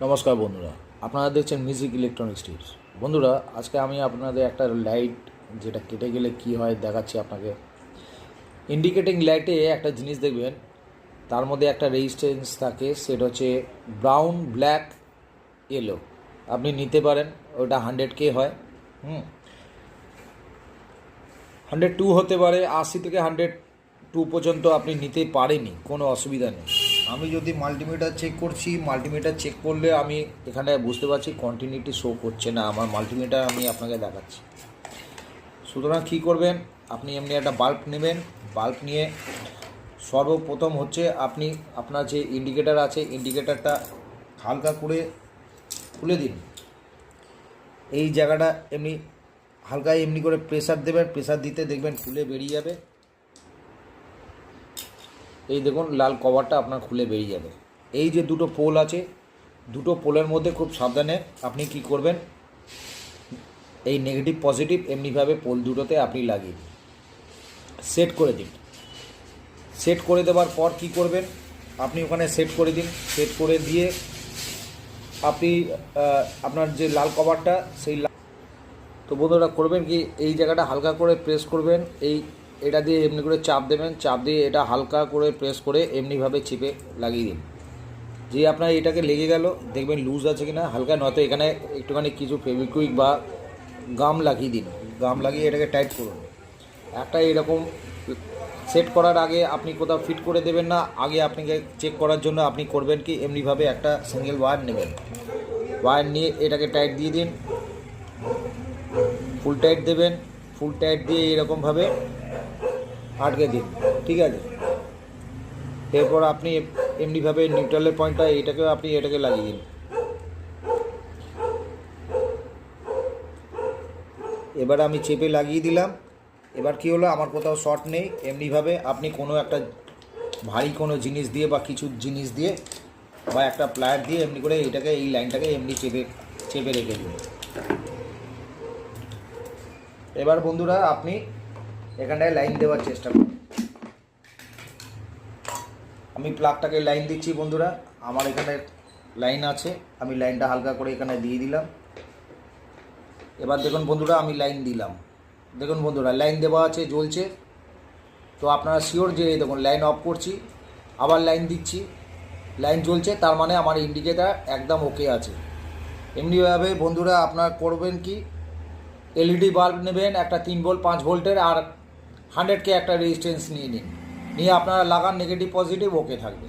নমস্কার বন্ধুরা, আপনারা দেখছেন মিউজিক ইলেকট্রনিক্স টিপস। বন্ধুরা, আজকে আমি আপনাদের একটা লাইট যেটা কেটে গেলে কি হয় দেখাচ্ছি আপনাকে। ইন্ডিকেটিং লাইটে একটা জিনিস দেখবেন, তার মধ্যে একটা রেজিস্ট্যান্স থাকে, সেটা হচ্ছে ব্রাউন, ব্ল্যাক, ইয়েলো। আপনি নিতে পারেন, ওটা 100K হয়। 102 হতে পারে, 80 থেকে 102 পর্যন্ত আপনি নিতে পারেনই, কোনো অসুবিধা নেই। আমি যদি মাল্টিমিটার চেক করছি, মাল্টিমিটার চেক করলে আমি এখানে বুঝতে পারছি কন্টিনিউটি শো করছে না আমার মাল্টিমিটার, আমি আপনাকে দেখাচ্ছি। সুতরাং কী করবেন, আপনি এমনি একটা বাল্ব নেবেন। বাল্ব নিয়ে সর্বপ্রথম হচ্ছে আপনি আপনার যে ইন্ডিকেটার আছে, ইন্ডিকেটারটা হালকা করে খুলে দিন। এই জায়গাটা এমনি হালকা এমনি করে প্রেসার দেবেন, প্রেসার দিতে দেখবেন খুলে বেরিয়ে যাবে। এই দেখুন, লাল কভারটা আপনার খুলে বেরিয়ে যাবে। এই যে দুটো পোল আছে, দুটো পোলের মধ্যে খুব সাবধানে আপনি কি করবেন, এই নেগেটিভ পজিটিভ এমনিভাবে পোল দুটোতে আপনি লাগিয়ে দিন, সেট করে দিন। সেট করে দেওয়ার পর কি করবেন, আপনি ওখানে সেট করে দিন। সেট করে দিয়ে আপনি আপনার যে লাল কভারটা, সেই তো বন্ধুরা করবেন কি, এই জায়গাটা হালকা করে প্রেস করবেন, এটা দিয়ে এমনি করে চাপ দেবেন, চাপ দিয়ে এটা হালকা করে প্রেস করে এমনিভাবে চিপে লাগিয়ে দিন। যে আপনার এটাকে লেগে গেল, দেখবেন লুজ আছে কিনা হালকা, নয়তো এখানে একটুখানি কিছু ফেভিকুইক বা গাম লাগিয়ে দিন। গাম লাগিয়ে এটাকে টাইট করুন। একটা এরকম সেট করার আগে আপনি কোথাও ফিট করে দেবেন না, আগে আপনাকে চেক করার জন্য আপনি করবেন কি, এমনিভাবে একটা সিঙ্গেল ওয়্যার নেবেন। ওয়্যার নিয়ে এটাকে টাইট দিয়ে দিন, ফুল টাইট দেবেন। ফুল টাইট দিয়ে এরকমভাবে আটকে দিন, ঠিক আছে। এরপর আপনি এমনিভাবে নিউট্রালের পয়েন্টটা এটাকেও আপনি এটাকে লাগিয়ে দিন। এবার আমি চেপে লাগিয়ে দিলাম। এবার কি হলো, আমার কোথাও শর্ট নেই। এমনিভাবে আপনি কোনো একটা ভারী কোনো জিনিস দিয়ে বা কিছু জিনিস দিয়ে বা একটা প্লায়ার দিয়ে এমনি করে এটাকে, এই লাইনটাকে এমনি চেপে চেপে রেখে দিন। এবার বন্ধুরা আপনি এখানটায় লাইন দেওয়ার চেষ্টা করুন। আমি প্লাগটাকে লাইন দিচ্ছি বন্ধুরা, আমার এখানে লাইন আছে, আমি লাইনটা হালকা করে এখানে দিয়ে দিলাম। এবার দেখুন বন্ধুরা, আমি লাইন দিলাম। দেখুন বন্ধুরা, লাইন দেওয়া আছে, জ্বলছে। তো আপনারা শিওর যে দেখুন লাইন অফ করছি, আবার লাইন দিচ্ছি, লাইন জ্বলছে, তার মানে আমার ইন্ডিকেটার একদম ওকে আছে। এমনিভাবে বন্ধুরা আপনারা করবেন কি, এলইডি বাল্ব নেবেন একটা 3 ভোল্ট 5 ভোল্টের, আর 100K একটা রেজিস্ট্যান্স নিয়ে নিন, নিয়ে আপনারা লাগান, নেগেটিভ পজিটিভ ওকে থাকবে।